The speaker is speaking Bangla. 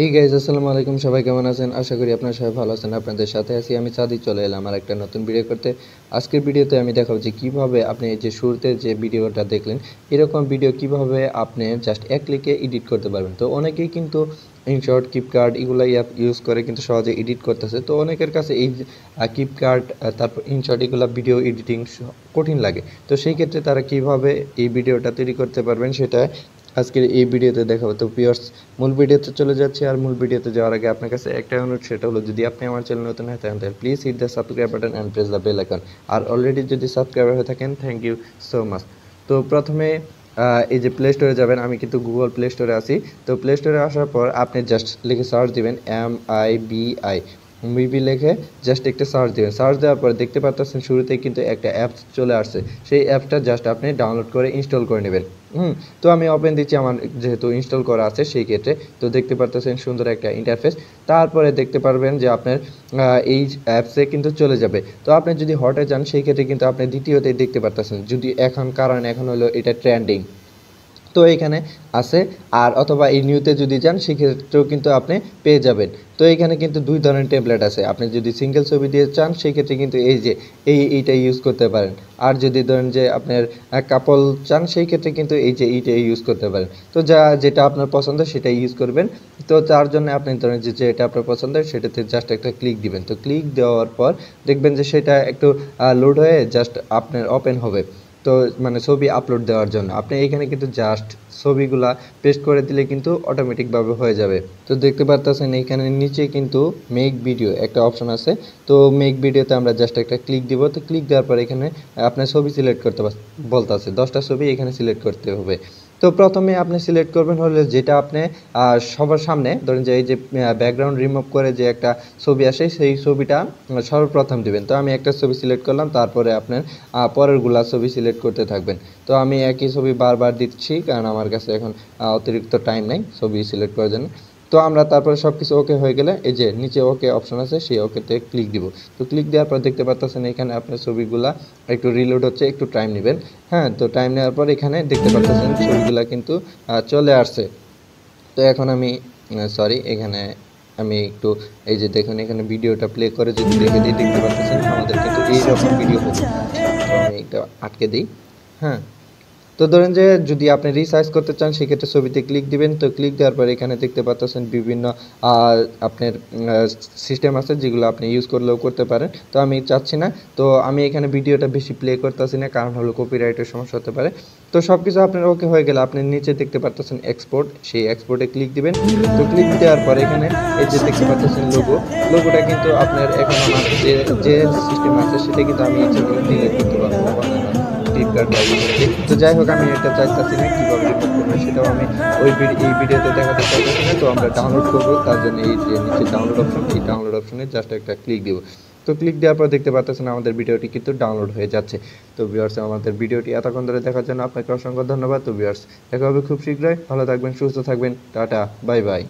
হে গাইস, আসসালামু আলাইকুম। সবাই কেমন আছেন? আশা করি আপনারা সবাই ভালো আছেন। আপনাদের সাথে আছি আমি সাদি। চলে এলাম আর একটা নতুন ভিডিও করতে। আজকের ভিডিওতে আমি দেখাবো যে কিভাবে আপনি এই যে শুরুতে যে ভিডিওটা দেখলেন, এরকম ভিডিও কিভাবে আপনি জাস্ট এক ক্লিকে এডিট করতে পারবেন। তো অনেকেই কিন্তু ইনশর্ট, কিপকার্ট এগুলো অ্যাপ ইউজ করে কিন্তু সহজে এডিট করতেছে। তো অনেকের কাছে এই কিপকার্ট, তারপর ইনশর্ট এগুলো ভিডিও এডিটিং কঠিন লাগে। তো সেই ক্ষেত্রে তারা কিভাবে এই ভিডিওটা তৈরি করতে পারবেন সেটা আজকের এই ভিডিওতে দেখাবো। তো ভিউয়ার্স, মূল ভিডিওতে চলে যাচ্ছি। আর মূল ভিডিওতে যাওয়ার আগে আপনার কাছে একটা অনুরোধ, সেটা হলো যদি আপনি আমার চ্যানেল নতুন হয়ে থাকেন তাহলে please hit the subscribe button and press the bell icon. আর অলরেডি যদি সাবস্ক্রাইবার হয়ে থাকেন, থ্যাংক ইউ সো মাচ। তো প্রথমে এই যে প্লে স্টোরে যাবেন। আমি কিন্তু গুগল প্লে স্টোরে আছি। তো প্লে স্টোরে আসার পর আপনি জাস্ট লিখে সার্চ দিবেন MIBI লিখে জাস্ট একটা সার্চ দিবেন। সার্চ দেওয়ার পর দেখতে পাচ্ছেন শুরুতেই কিন্তু একটা অ্যাপস চলে আসছে। সেই অ্যাপটা জাস্ট আপনি ডাউনলোড করে ইনস্টল করে নেবেন। তো আমি ওপেন দিচ্ছি, আমার যেহেতু ইনস্টল করা আছে সেই ক্ষেত্রে। তো দেখতে পাচ্ছেন সুন্দর একটা ইন্টারফেস। তারপরে দেখতে পারবেন যে আপনার এই অ্যাপসে কিন্তু চলে যাবে। তো আপনি যদি হটে যান সেই ক্ষেত্রে কিন্তু আপনি দ্বিতীয়তেই দেখতে পাচ্ছেন, যদি এখন হলো এটা ট্রেন্ডিং, তো এখানে আছে। আর অথবা এই নিউতে যদি যান সেক্ষেত্রেও কিন্তু আপনি পেয়ে যাবেন। তো এখানে কিন্তু দুই ধরনের টেমপ্লেট আছে। আপনি যদি সিঙ্গেল ছবি দিয়ে চান সেই ক্ষেত্রে কিন্তু এই যে এইটা ইউজ করতে পারেন। আর যদি ধরেন যে আপনার কাপল চান সেই ক্ষেত্রে কিন্তু এই যে এইটা ইউজ করতে পারেন। তো যেটা আপনার পছন্দ সেটা ইউজ করবেন। তো তার জন্য আপনি ধরেন যে যেটা আপনার পছন্দ সেটাতে জাস্ট একটা ক্লিক দিবেন। তো ক্লিক দেওয়ার পর দেখবেন যে সেটা একটু লোড হয়ে জাস্ট আপনার ওপেন হবে। তো মানে ছবি আপলোড দেওয়ার জন্য আপনি এখানে কিন্তু জাস্ট ছবিগুলা পেস্ট করে দিলে কিন্তু অটোমেটিকভাবে হয়ে যাবে। তো দেখতে পাচ্ছেন এখানে নিচে কিন্তু মেক ভিডিও একটা অপশন আছে। তো মেক ভিডিওতে আমরা জাস্ট একটা ক্লিক দিব। তো ক্লিক দেওয়ার পর এখানে আপনার ছবি সিলেক্ট করতে বলতেছে 10টা ছবি এখানে সিলেক্ট করতে হবে। তো প্রথমে আপনি সিলেক্ট করবেন হলে যেটা আপনি সবার সামনে ধরেন যে এই যে ব্যাকগ্রাউন্ড রিমুভ করে যে একটা ছবি আসে সেই ছবিটা সর্বপ্রথম দিবেন। তো আমি একটা ছবি সিলেক্ট করলাম, তারপরে আপনার পরেরগুলা ছবি সিলেক্ট করতে থাকবেন। তো আমি একই ছবি বারবার দিচ্ছি কারণ আমার কাছে এখন অতিরিক্ত টাইম নেই ছবি সিলেক্ট করার জন্য। তো আমরা তারপরে সব কিছু ওকে হয়ে গেলে এই যে নিচে ওকে অপশন আছে, সেই ওকেতে ক্লিক দিব। তো ক্লিক দেওয়ার পর দেখতে পাচ্ছেন এখানে আপনার ছবিগুলা একটু রিলোড হচ্ছে, একটু টাইম নেবেন। হ্যাঁ, তো টাইম নেওয়ার পর এখানে দেখতে পাচ্ছেন ছবিগুলা কিন্তু চলে আসছে। তো এখন আমি সরি, এখানে আমি একটু এই যে দেখুন এখানে ভিডিওটা প্লে করে যদি দেখে দিই, দেখতে পাচ্ছেন আমাদের কিন্তু এইরকম ভিডিও হবে। তো আমি এটা আটকে দিই। হ্যাঁ, তো ধরেন যে যদি আপনি রিসাইজ করতে চান সেক্ষেত্রে ছবিতে ক্লিক দিবেন। তো ক্লিক দেওয়ার পর এখানে দেখতে পাচ্ছেন বিভিন্ন আপনার সিস্টেম আছে যেগুলো আপনি ইউজ করলেও করতে পারেন। তো আমি চাচ্ছি না, তো আমি এখানে ভিডিওটা বেশি প্লে করতেছি না, কারণ হলো কপিরাইটের সমস্যা হতে পারে। তো সব কিছু আপনার ওকে হয়ে গেলে আপনি নিচে দেখতে পাচ্ছেন এক্সপোর্ট, সেই এক্সপোর্টে ক্লিক দিবেন। তো ক্লিক দেওয়ার পর এখানে এই যে দেখতে পাচ্ছেন লোগোটা কিন্তু আপনার এখন আমার যে সিস্টেম আছে সেটা কিন্তু আমি ইচ্ছে করে ডিলিট করতে পারবো ফ্লিপকার্ট বা ইউটিউবে। তো যাই হোক, আমি এটা চাইতেছি না, কীভাবে রিমুভ করবো সেটাও আমি এই ভিডিওতে দেখাতে চাইতেছি না। তো আমরা ডাউনলোড করবো, তার জন্য এই যে নিচে ডাউনলোড অপশন, এই ডাউনলোড অপশনে জাস্ট একটা ক্লিক দিব। তো ক্লিক দেওয়ার পর দেখতে পাচ্ছেন আমাদের ভিডিওটি কিন্তু ডাউনলোড হয়ে যাচ্ছে। তো ভিউয়ার্স, আমাদের ভিডিওটি এতক্ষণ ধরে দেখার জন্য আপনাকে অসংখ্য ধন্যবাদ। তো ভিউয়ার্স, দেখা হবে খুব শীঘ্রই। ভালো থাকবেন, সুস্থ থাকবেন, টাটা, বাই বাই।